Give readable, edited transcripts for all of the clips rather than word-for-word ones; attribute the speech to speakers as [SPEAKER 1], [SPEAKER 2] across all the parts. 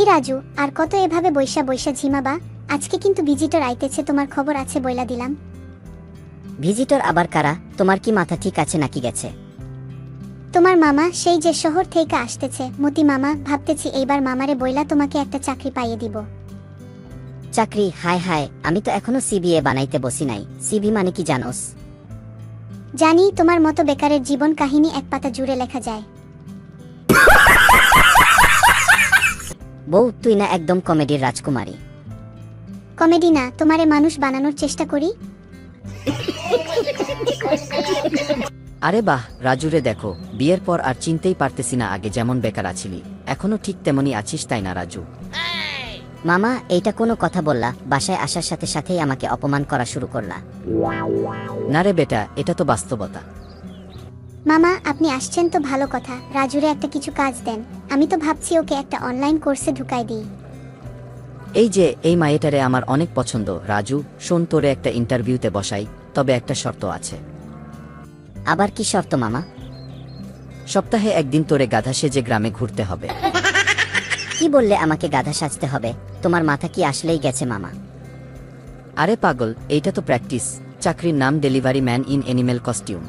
[SPEAKER 1] এই রাজু, আর কত এভাবে বৈশা বৈশা ঝিমাবা? আজকে কিন্তু ভিজিটর আইতেছে, তোমার খবর আছে বইলা দিলাম।
[SPEAKER 2] ভিজিটর আবার কারা? তোমার কি মাথা ঠিক আছে নাকি গেছে?
[SPEAKER 1] তোমার মামা, সেই যে শহর থেকে আসতেছে, মতি মামা। ভাবতেছি এইবার মামারে বইলা তোমাকে একটা চাকরি পাইয়ে দিব।
[SPEAKER 2] চাকরি? হায় হায়, আমি তো এখনো সিবিএ বানাইতে বসি নাই। সিভি মানে কি জানোস?
[SPEAKER 1] জানি, তোমার মতো বেকারের জীবন কাহিনী এক পাতা জুড়ে লেখা যায়।
[SPEAKER 2] বউ, তুই না একদম কমেডির রাজকুমারী।
[SPEAKER 1] কমেডি না, তোমারে মানুষ বানানোর চেষ্টা করি।
[SPEAKER 3] আরে বাহ, রাজুরে দেখো, বিয়ের পর আর চিনতেই পারতেছি না আগে যেমন বেকার আছিলি, এখনো ঠিক তেমনই আছিস, তাই না রাজু?
[SPEAKER 2] মামা, এইটা কোনো কথা বললা? বাসায় আসার সাথে সাথেই আমাকে অপমান করা শুরু করলা।
[SPEAKER 3] না রে বেটা, এটা তো বাস্তবতা।
[SPEAKER 1] মামা, আপনি আসছেন তো ভালো কথা। রাজুরে একটা কিছু কাজ দেন। আমি তো ভাবছি ওকে একটা অনলাইন কোর্সে ঢুকাই দিই।
[SPEAKER 3] এই যে এই মায়েটারে আমার অনেক পছন্দ। রাজু শোন, তোরে একটা ইন্টারভিউতে বসাই, তবে একটা শর্ত আছে।
[SPEAKER 2] আবার কি শর্ত মামা?
[SPEAKER 3] সপ্তাহে একদিন তোরে গাধা সেজে গ্রামে ঘুরতে হবে।
[SPEAKER 2] কি বললে? আমাকে গাধা সাজতে হবে? তোমার মাথা কি আসলেই গেছে মামা?
[SPEAKER 3] আরে পাগল, এইটা তো প্র্যাকটিস। চাকরির নাম delivery man in animal costume.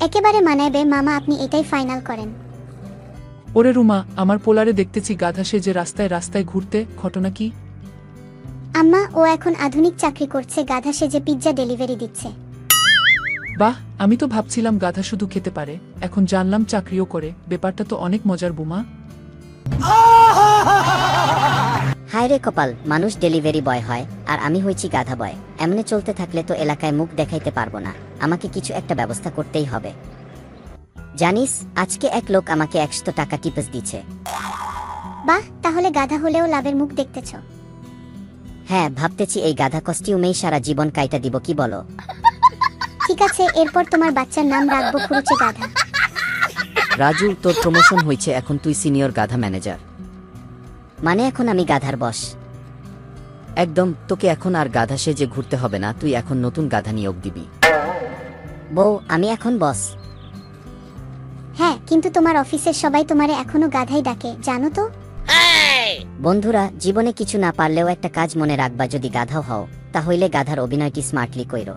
[SPEAKER 1] একেবারে মানাইবে মামা, আপনি এটাই ফাইনাল করেন।
[SPEAKER 4] ওরে রুমা, আমার পোলারে দেখতেছি গাধা সেজে রাস্তায় রাস্তায় ঘুরতে, ঘটনা কি?
[SPEAKER 1] আম্মা, ও এখন আধুনিক চাকরি করছে, গাধা সেজে পিৎজা ডেলিভারি দিচ্ছে।
[SPEAKER 4] বাহ, আমি তো ভাবছিলাম গাধা শুধু খেতে পারে, এখন জানলাম চাকরিও করে। ব্যাপারটা তো অনেক মজার বুমা।
[SPEAKER 2] হায় রে কপাল, মানুষ ডেলিভারি বয় হয় আর আমি হইছি গাধা বয়। এমনে চলতে থাকলে তো এলাকায় মুখ দেখাইতে পারবো না। আমাকে কিছু একটা ব্যবস্থা করতেই হবে। জানিস, আজকে এক লোক আমাকে 100 টাকা টিপস দিচ্ছে।
[SPEAKER 1] বাহ, তাহলে গাধা হলেও লাভের মুখ দেখতেছ।
[SPEAKER 2] হ্যাঁ, ভাবতেছি এই গাধা কস্টিউমেই সারা জীবন কাইটা দিব, কি বলো?
[SPEAKER 1] ঠিক আছে, এরপর তোমার বাচ্চার নাম রাখবো খুরুচে গাধা।
[SPEAKER 3] রাজু, তোর প্রমোশন হয়েছে, এখন তুই সিনিয়র গাধা ম্যানেজার।
[SPEAKER 2] মানে এখন আমি গাধার বস?
[SPEAKER 3] একদম, তোকে এখন আর গাধা সেজে ঘুরতে হবে না, তুই এখন নতুন গাধা নিয়োগ দিবি।
[SPEAKER 2] বউ, আমি এখন বস?
[SPEAKER 1] হ্যাঁ, কিন্তু তোমার অফিসের সবাই তোমারে এখনো গাধাই ডাকে, জানো তো?
[SPEAKER 2] বন্ধুরা, জীবনে কিছু না পারলেও একটা কাজ মনে রাখবা, যদি গাধাও হও তাহলে গাধার অভিনয়টি স্মার্টলি কইরো।